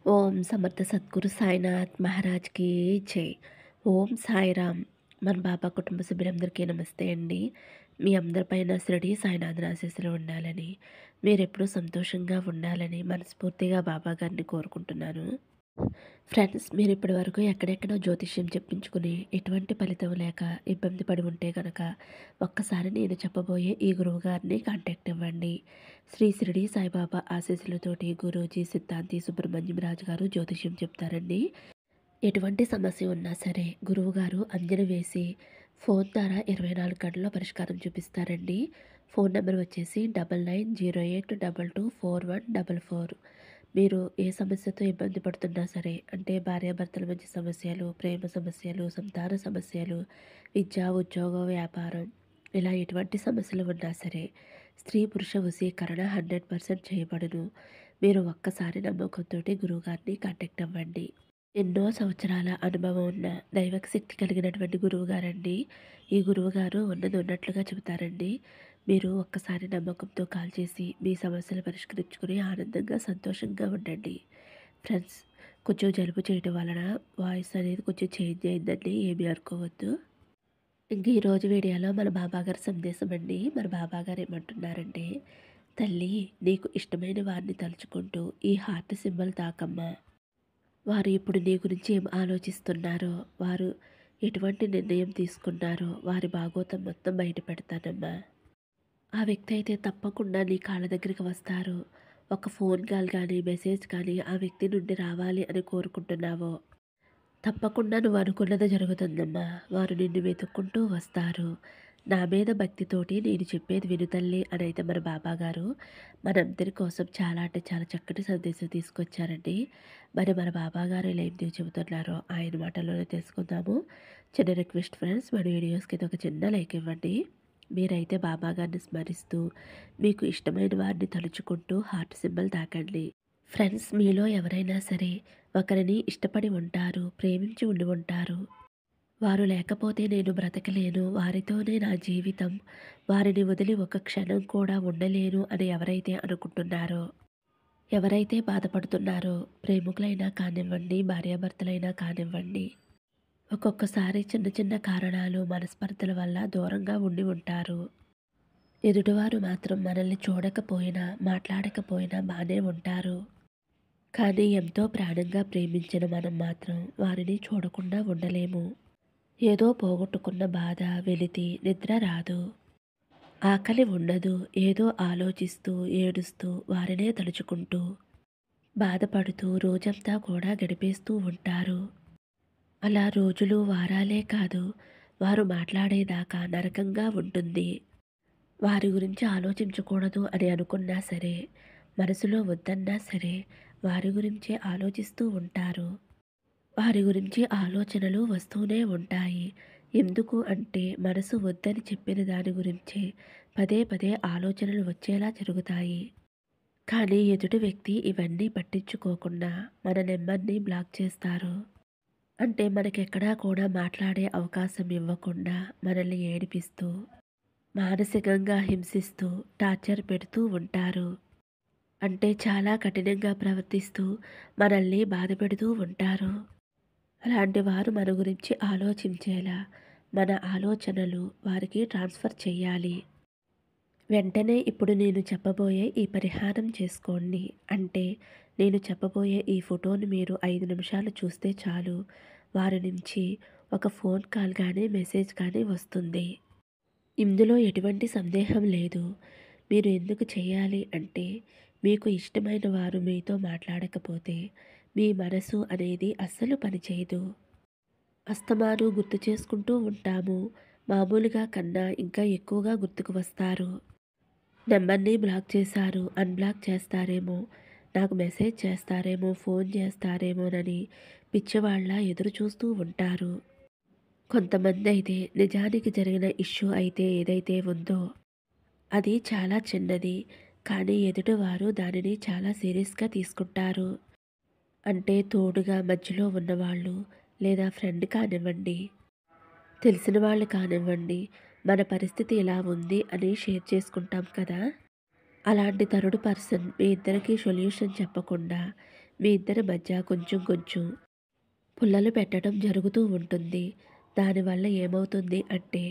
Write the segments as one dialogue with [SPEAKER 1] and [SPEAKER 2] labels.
[SPEAKER 1] ఓం సమర్థ సద్గురు సాయినాథ్ మహారాజ్కి జై. ఓం సాయిరామ్. మన బాబా కుటుంబ సభ్యులందరికీ నమస్తే అండి. మీ అందరిపైన షిరిడి సాయినాథన్ ఆశీస్సులు ఉండాలని, మీరెప్పుడూ సంతోషంగా ఉండాలని మనస్ఫూర్తిగా బాబా గారిని కోరుకుంటున్నాను. ఫ్రెండ్స్, మీరు ఇప్పటి వరకు ఎక్కడెక్కడో జ్యోతిష్యం చెప్పించుకుని ఎటువంటి ఫలితం లేక ఇబ్బంది పడి ఉంటే కనుక ఒక్కసారి నేను చెప్పబోయే ఈ గురువు గారిని కాంటాక్ట్ అవ్వండి. శ్రీ షిరిడి సాయిబాబా ఆశీస్సులతోటి గురూజీ సిద్ధాంతి సుబ్రహ్మణ్యం రాజు గారు జ్యోతిష్యం చెప్తారండి. ఎటువంటి సమస్య ఉన్నా సరే గురువుగారు అంజన వేసి ఫోన్ ద్వారా 24 గంటల్లో పరిష్కారం చూపిస్తారండి. ఫోన్ నెంబర్ వచ్చేసి 9908224144. మీరు ఏ సమస్యతో ఇబ్బంది పడుతున్నా సరే, అంటే భార్యాభర్తల మధ్య సమస్యలు, ప్రేమ సమస్యలు, సంతాన సమస్యలు, విద్య, ఉద్యోగం, వ్యాపారం, ఇలా ఎటువంటి సమస్యలు ఉన్నా సరే స్త్రీ పురుష వశీకరణ 100% చేయబడును. మీరు ఒక్కసారి నమ్మకంతో గురువుగారిని కాంటాక్ట్ అవ్వండి. ఎన్నో సంవత్సరాల అనుభవం ఉన్న దైవక శక్తి కలిగినటువంటి గురువుగారండి. ఈ గురువుగారు ఉన్నది ఉన్నట్లుగా చెబుతారండి. మీరు ఒక్కసారి నమ్మకంతో కాల్ చేసి మీ సమస్యలు పరిష్కరించుకుని ఆనందంగా సంతోషంగా ఉండండి. ఫ్రెండ్స్, కొంచెం జలుబు చేయడం వలన వాయిస్ అనేది కొంచెం చేంజ్ అయిందండి, ఏమీ అనుకోవద్దు. ఇంక ఈరోజు వీడియోలో మన బాబాగారి సందేశం అండి. మన బాబాగారు ఏమంటున్నారంటే, తల్లి నీకు ఇష్టమైన వారిని తలుచుకుంటూ ఈ హార్ట్ సింబల్ తాకమ్మా. వారు ఇప్పుడు నీ గురించి ఏం ఆలోచిస్తున్నారో, వారు ఎటువంటి నిర్ణయం తీసుకున్నారో వారి భాగోతం మొత్తం బయట పెడతానమ్మా. ఆ వ్యక్తి అయితే తప్పకుండా నీ కాళ్ళ దగ్గరికి వస్తారు. ఒక ఫోన్ కాల్ కానీ మెసేజ్ కానీ ఆ వ్యక్తి నుండి రావాలి అని కోరుకుంటున్నావో, తప్పకుండా నువ్వు అనుకున్నది జరుగుతుందమ్మా. వారు నిన్ను వెతుక్కుంటూ వస్తారు. నా మీద భక్తితోటి నేను చెప్పేది విను తల్లి అని అయితే మన బాబాగారు మనందరి కోసం చాలా అంటే చాలా చక్కటి సందేశం తీసుకొచ్చారండి. మరి మన బాబాగారు ఇలా ఏం చెబుతున్నారో ఆయన మాటల్లోనే తెలుసుకుందాము. చిన్న రిక్వెస్ట్ ఫ్రెండ్స్, మన వీడియోస్కి ఒక చిన్న లైక్ ఇవ్వండి. మీరైతే బాబాగారిని స్మరిస్తూ మీకు ఇష్టమైన వారిని తలుచుకుంటూ హార్ట్ సింబల్ తాకండి. ఫ్రెండ్స్, మీలో ఎవరైనా సరే ఒకరిని ఇష్టపడి ఉంటారు, ప్రేమించి ఉండి ఉంటారు. వారు లేకపోతే నేను బ్రతకలేను, వారితోనే నా జీవితం, వారిని వదిలి ఒక క్షణం కూడా ఉండలేను అని ఎవరైతే అనుకుంటున్నారో, ఎవరైతే బాధపడుతున్నారో, ప్రేమికులైనా కానివ్వండి, భార్యాభర్తలైనా కానివ్వండి, ఒక్కొక్కసారి చిన్న చిన్న కారణాలు, మనస్పర్ధల వల్ల దూరంగా ఉండి ఉంటారు. ఎదుటివారు మాత్రం మనల్ని చూడకపోయినా, మాట్లాడకపోయినా బాగానే ఉంటారు. కానీ ఎంతో ప్రాణంగా ప్రేమించిన మనం మాత్రం వారిని చూడకుండా ఉండలేము. ఏదో పోగొట్టుకున్న బాధ, వెలితి, నిద్ర రాదు, ఆకలి ఉండదు. ఏదో ఆలోచిస్తూ, ఏడుస్తూ, వారినే తలుచుకుంటూ, బాధపడుతూ రోజంతా కూడా గడిపేస్తూ ఉంటారు. అలా రోజులు, వారాలే కాదు, వారు మాట్లాడేదాకా నరకంగా ఉంటుంది. వారి గురించి ఆలోచించకూడదు అని అనుకున్నా సరే, మనసులో వద్దన్నా సరే, వారి గురించే ఆలోచిస్తూ ఉంటారు. వారి గురించి ఆలోచనలు వస్తూనే ఉంటాయి. ఎందుకు అంటే మనసు వద్దని చెప్పిన దాని గురించే పదే పదే ఆలోచనలు వచ్చేలా జరుగుతాయి. కానీ ఎదుటి వ్యక్తి ఇవన్నీ పట్టించుకోకుండా మన నెంబర్ని బ్లాక్ చేస్తారు. అంటే మనకెక్కడా కూడా మాట్లాడే అవకాశం ఇవ్వకుండా మనల్ని ఏడిపిస్తూ, మానసికంగా హింసిస్తూ, టార్చర్ పెడుతూ ఉంటారు. అంటే చాలా కఠినంగా ప్రవర్తిస్తూ మనల్ని బాధపెడుతూ ఉంటారు. అలాంటి వారు మన గురించి ఆలోచించేలా మన ఆలోచనలు వారికి ట్రాన్స్ఫర్ చేయాలి. వెంటనే ఇప్పుడు నేను చెప్పబోయే ఈ పరిహారం చేసుకోండి. అంటే నేను చెప్పబోయే ఈ ఫోటోని మీరు 5 నిమిషాలు చూస్తే చాలు, వారి నుంచి ఒక ఫోన్ కాల్ కానీ మెసేజ్ కానీ వస్తుంది. ఇందులో ఎటువంటి సందేహం లేదు. మీరు ఎందుకు చేయాలి అంటే, మీకు ఇష్టమైన వారు మీతో మాట్లాడకపోతే మీ మనసు అనేది అస్సలు పనిచేయదు. అస్తమాను గుర్తు చేసుకుంటూ ఉంటాము. మామూలుగా కన్నా ఇంకా ఎక్కువగా గుర్తుకు వస్తారు. నెంబర్ని బ్లాక్ చేశారు, అన్బ్లాక్ చేస్తారేమో, నాకు మెసేజ్ చేస్తారేమో, ఫోన్ చేస్తారేమోనని పిచ్చివాళ్ళ ఎదురు చూస్తూ ఉంటారు. కొంతమంది అయితే నిజానికి జరిగిన ఇష్యూ అయితే ఏదైతే ఉందో అది చాలా చిన్నది, కానీ ఎదుటివారు దానిని చాలా సీరియస్గా తీసుకుంటారు. అంటే తోడుగా మధ్యలో ఉన్నవాళ్ళు, లేదా ఫ్రెండ్ కానివ్వండి, తెలిసిన వాళ్ళు కానివ్వండి, మన పరిస్థితి ఇలా ఉంది అని షేర్ చేసుకుంటాం కదా. అలాంటి థర్డ్ పర్సన్ మీ ఇద్దరికీ సొల్యూషన్ చెప్పకుండా మీ ఇద్దరి మధ్య కొంచెం కొంచెం పుల్లలు పెట్టడం జరుగుతూ ఉంటుంది. దానివల్ల ఏమవుతుంది అంటే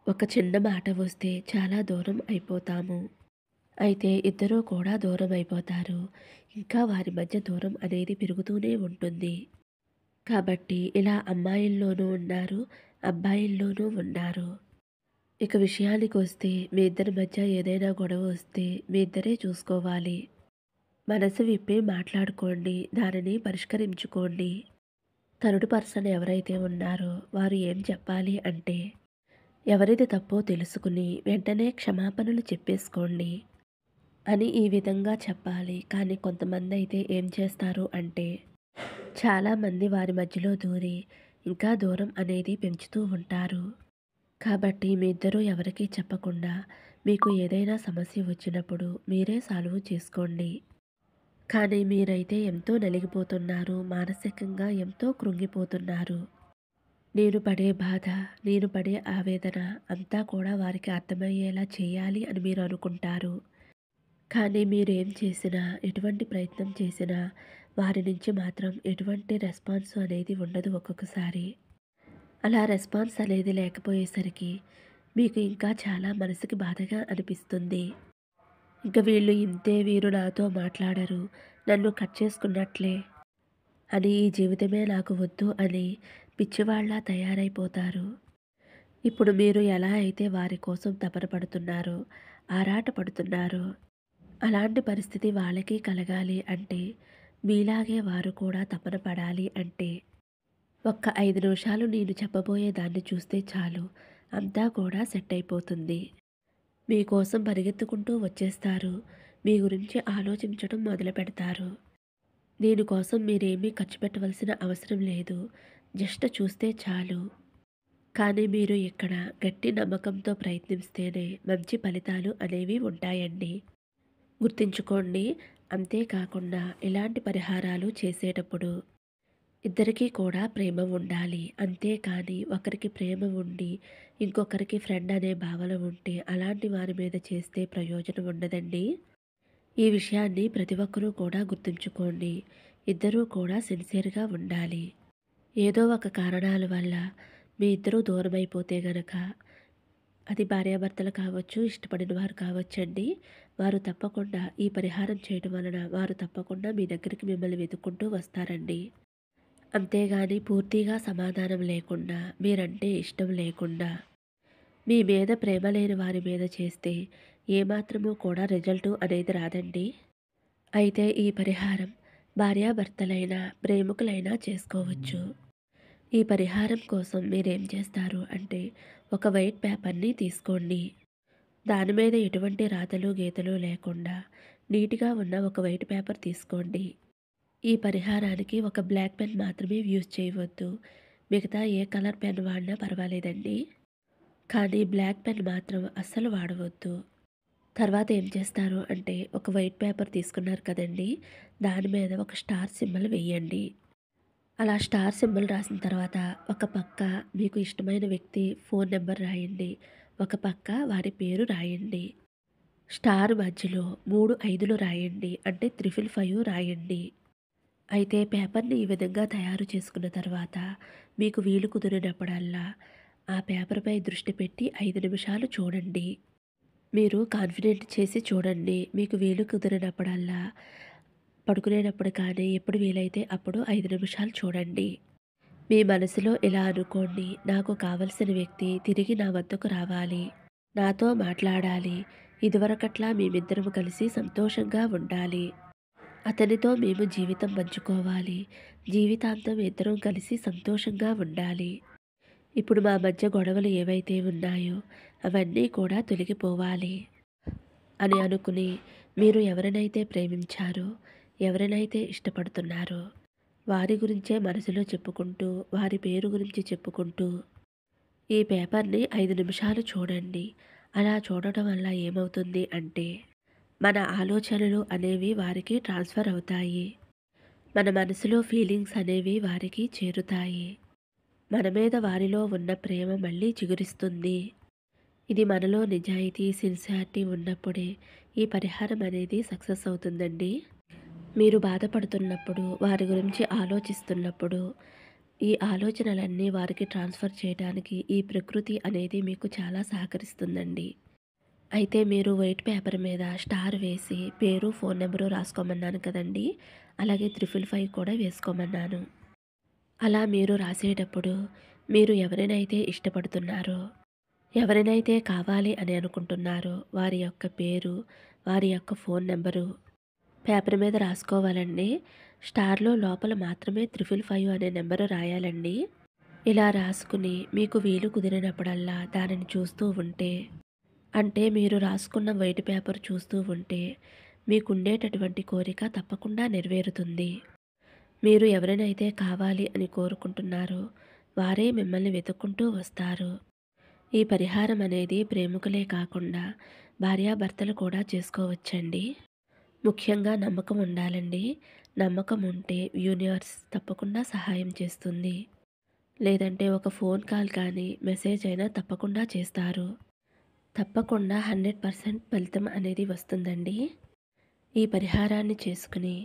[SPEAKER 1] ఒక చిన్న మాట వస్తే చాలా దూరం అయిపోతాము. అయితే ఇద్దరూ కూడా దూరం అయిపోతారు. ఇంకా వారి మధ్య దూరం అనేది పెరుగుతూనే ఉంటుంది. కాబట్టి ఇలా అమ్మాయిల్లోనూ ఉన్నారు, అబ్బాయిల్లోనూ ఉన్నారు. ఇక విషయానికొస్తే మీ ఇద్దరి మధ్య ఏదైనా గొడవ వస్తే మీ ఇద్దరే చూసుకోవాలి. మనసు విప్పి మాట్లాడుకోండి. దానిని పరిష్కరించుకోండి. థర్డ్ పర్సన్ ఎవరైతే ఉన్నారో వారు ఏం చెప్పాలి అంటే ఎవరిది తప్పో తెలుసుకుని వెంటనే క్షమాపణలు చెప్పేసుకోండి అని ఈ విధంగా చెప్పాలి. కానీ కొంతమంది అయితే ఏం చేస్తారు అంటే చాలామంది వారి మధ్యలో దూరి ఇంకా దూరం అనేది పెంచుతూ ఉంటారు. కాబట్టి మీ ఇద్దరూ ఎవరికీ చెప్పకుండా మీకు ఏదైనా సమస్య వచ్చినప్పుడు మీరే సాల్వ్ చేసుకోండి. కానీ మీరైతే ఎంతో నలిగిపోతున్నారు. మానసికంగా ఎంతో కృంగిపోతున్నారు. నేను పడే బాధ, నేను పడే ఆవేదన అంతా కూడా వారికి అర్థమయ్యేలా చేయాలి అని మీరు అనుకుంటారు. కానీ మీరు ఏం చేసినా, ఎటువంటి ప్రయత్నం చేసినా వారి నుంచి మాత్రం ఎటువంటి రెస్పాన్స్ అనేది ఉండదు ఒక్కొక్కసారి. అలా రెస్పాన్స్ అనేది లేకపోయేసరికి మీకు ఇంకా చాలా మనసుకి బాధగా అనిపిస్తుంది. ఇంక వీళ్ళు ఇంతే, వీరు నాతో మాట్లాడరు, నన్ను కట్ చేసుకున్నట్లే అని ఈ జీవితమే నాకు వద్దు అని పిచ్చివాళ్ళ తయారైపోతారు. ఇప్పుడు మీరు ఎలా అయితే వారి కోసం తపన పడుతున్నారో, ఆరాట పడుతున్నారో, అలాంటి పరిస్థితి వాళ్ళకి కలగాలి అంటే మీలాగే వారు కూడా తపన పడాలి అంటే ఒక్క 5 నిమిషాలు నేను చెప్పబోయే దాన్ని చూస్తే చాలు, అంతా కూడా సెట్ అయిపోతుంది. మీకోసం పరిగెత్తుకుంటూ వచ్చేస్తారు. మీ గురించి ఆలోచించడం మొదలుపెడతారు. దీనికోసం మీరేమీ ఖర్చు పెట్టవలసిన అవసరం లేదు. జస్ట్ చూస్తే చాలు. కానీ మీరు ఇక్కడ గట్టి నమ్మకంతో ప్రయత్నిస్తేనే మంచి ఫలితాలు అనేవి ఉంటాయండి. గుర్తుంచుకోండి. అంతేకాకుండా ఇలాంటి పరిహారాలు చేసేటప్పుడు ఇద్దరికీ కూడా ప్రేమ ఉండాలి. అంతేకాని ఒకరికి ప్రేమ ఉండి ఇంకొకరికి ఫ్రెండ్ అనే భావన ఉంటే అలాంటి వారి మీద చేస్తే ప్రయోజనం ఉండదండి. ఈ విషయాన్ని ప్రతి ఒక్కరూ కూడా గుర్తుంచుకోండి. ఇద్దరూ కూడా సిన్సియర్‌గా ఉండాలి. ఏదో ఒక కారణాల వల్ల మీ ఇద్దరూ దూరమైపోతే గనక అది భార్యాభర్తలు కావచ్చు, ఇష్టపడిన వారు కావచ్చండి. వారు తప్పకుండా ఈ పరిహారం చేయడం వలన వారు తప్పకుండా మీ దగ్గరికి మిమ్మల్ని వెతుక్కుంటూ వస్తారండి. అంతేగాని పూర్తిగా సమాధానం లేకుండా, మీరంటే ఇష్టం లేకుండా, మీ మీద ప్రేమ లేని వారి మీద చేస్తే ఏమాత్రము కూడా రిజల్టు అనేది రాదండి. అయితే ఈ పరిహారం భార్యాభర్తలైనా, ప్రేమికులైనా చేసుకోవచ్చు. ఈ పరిహారం కోసం మీరేం చేస్తారు అంటే ఒక వైట్ పేపర్‌ని తీసుకోండి. దాని మీద ఎటువంటి రాతలు, గీతలు లేకుండా నీట్‌గా ఉన్న ఒక వైట్ పేపర్ తీసుకోండి. ఈ పరిహారానికి ఒక బ్లాక్ పెన్ మాత్రమే యూజ్ చేయవద్దు. మిగతా ఏ కలర్ పెన్ వాడినా పర్వాలేదండి. కానీ బ్లాక్ పెన్ మాత్రం అస్సలు వాడవద్దు. తర్వాత ఏం చేస్తారు అంటే ఒక వైట్ పేపర్ తీసుకున్నారు కదండీ! దాని మీద ఒక స్టార్ సింబల్ వేయండి. అలా స్టార్ సింబల్ రాసిన తర్వాత ఒక పక్క మీకు ఇష్టమైన వ్యక్తి ఫోన్ నెంబర్ రాయండి. ఒక పక్క వారి పేరు రాయండి. స్టార్ మధ్యలో 3 5లు రాయండి. అంటే 555 రాయండి. అయితే పేపర్‌ని ఈ విధంగా తయారు చేసుకున్న తర్వాత మీకు వీలు కుదిరినప్పుడల్లా ఆ పేపర్‌పై దృష్టి పెట్టి 5 నిమిషాలు చూడండి. మీరు కాన్ఫిడెంట్ చేసి చూడండి. మీకు వీలు కుదిరినప్పుడల్లా పడుకునేటప్పుడు కానీ ఎప్పుడు వీలైతే అప్పుడు 5 నిమిషాలు చూడండి. మీ మనసులో ఇలా అనుకోండి. నాకు కావలసిన వ్యక్తి తిరిగి నా వద్దకు రావాలి. నాతో మాట్లాడాలి. ఇదివరకట్లా మేమిద్దరం కలిసి సంతోషంగా ఉండాలి. అతనితో మేము జీవితం పంచుకోవాలి. జీవితాంతం ఇద్దరం కలిసి సంతోషంగా ఉండాలి. ఇప్పుడు మా మధ్య గొడవలు ఏవైతే ఉన్నాయో అవన్నీ కూడా తొలగిపోవాలి అని అనుకుని మీరు ఎవరినైతే ప్రేమించారో, ఎవరినైతే ఇష్టపడుతున్నారో వారి గురించే మనసులో చెప్పుకుంటూ, వారి పేరు గురించి చెప్పుకుంటూ ఈ పేపర్‌ని 5 నిమిషాలు చూడండి. అలా చూడటం వల్ల ఏమవుతుంది అంటే మన ఆలోచనలు అనేవి వారికి ట్రాన్స్ఫర్ అవుతాయి. మన మనసులో ఫీలింగ్స్ అనేవి వారికి చేరుతాయి. మన మీద వారిలో ఉన్న ప్రేమ మళ్ళీ చిగురిస్తుంది. ఇది మనలో నిజాయితీ, సిన్సియారిటీ ఉన్నప్పుడే ఈ పరిహారం అనేది సక్సెస్ అవుతుందండి. మీరు బాధపడుతున్నప్పుడు, వారి గురించి ఆలోచిస్తున్నప్పుడు, ఈ ఆలోచనలన్నీ వారికి ట్రాన్స్‌ఫర్ చేయడానికి ఈ ప్రకృతి అనేది మీకు చాలా సహకరిస్తుందండి. అయితే మీరు వైట్ పేపర్ మీద స్టార్ వేసి పేరు, ఫోను నంబరు రాసుకోమన్నాను కదండీ! అలాగే 555 కూడా వేసుకోమన్నాను. అలా మీరు రాసేటప్పుడు మీరు ఎవరినైతే ఇష్టపడుతున్నారో, ఎవరినైతే కావాలి అని అనుకుంటున్నారో వారి యొక్క పేరు, వారి యొక్క ఫోను నంబరు పేపర్ మీద రాసుకోవాలండి. స్టార్‌లో లోపల మాత్రమే 555 అనే నంబరు రాయాలండి. ఇలా రాసుకుని మీకు వీలు కుదిరినప్పుడల్లా దానిని చూస్తూ ఉంటే, అంటే మీరు రాసుకున్న వైట్ పేపర్ చూస్తూ ఉంటే మీకుండేటటువంటి కోరిక తప్పకుండా నెరవేరుతుంది. మీరు ఎవరినైతే కావాలి అని కోరుకుంటున్నారో వారే మిమ్మల్ని వెతుక్కుంటూ వస్తారు. ఈ పరిహారం అనేది ప్రేమికులే కాకుండా భార్యాభర్తలు కూడా చేసుకోవచ్చండి. ముఖ్యంగా నమ్మకం ఉండాలండి. నమ్మకం ఉంటే యూనివర్స్ తప్పకుండా సహాయం చేస్తుంది. లేదంటే ఒక ఫోన్ కాల్ కానీ, మెసేజ్ అయినా తప్పకుండా చేస్తారు. తప్పకుండా 100% ఫలితం అనేది వస్తుందండి. ఈ పరిహారాన్ని చేసుకుని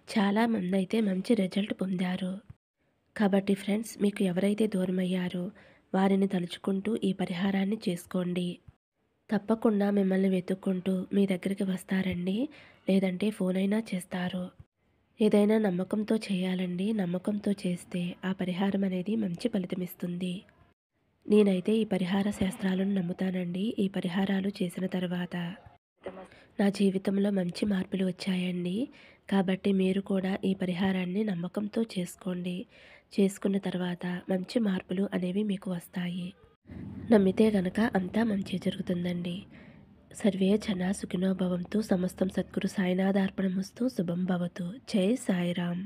[SPEAKER 1] చాలామందైతే మంచి రిజల్ట్ పొందారు. కాబట్టి ఫ్రెండ్స్, మీకు ఎవరైతే దూరమయ్యారో వారిని తలుచుకుంటూ ఈ పరిహారాన్ని చేసుకోండి. తప్పకుండా మిమ్మల్ని వెతుక్కుంటూ మీ దగ్గరికి వస్తారండి. లేదంటే ఫోన్ అయినా చేస్తారు. ఏదైనా నమ్మకంతో చేయాలండి. నమ్మకంతో చేస్తే ఆ పరిహారం అనేది మంచి ఫలితమిస్తుంది. నేనైతే ఈ పరిహార శాస్త్రాలను నమ్ముతానండి. ఈ పరిహారాలు చేసిన తర్వాత నా జీవితంలో మంచి మార్పులు వచ్చాయండి. కాబట్టి మీరు కూడా ఈ పరిహారాన్ని నమ్మకంతో చేసుకోండి. చేసుకున్న తర్వాత మంచి మార్పులు అనేవి మీకు వస్తాయి. నమ్మితే గనక అంతా మంచే జరుగుతుందండి. సర్వే జనా సుఖినో భవంతు. సమస్తం సద్గురు సాయినాథార్పణమస్తు. శుభం భవతు. జై సాయిరామ్.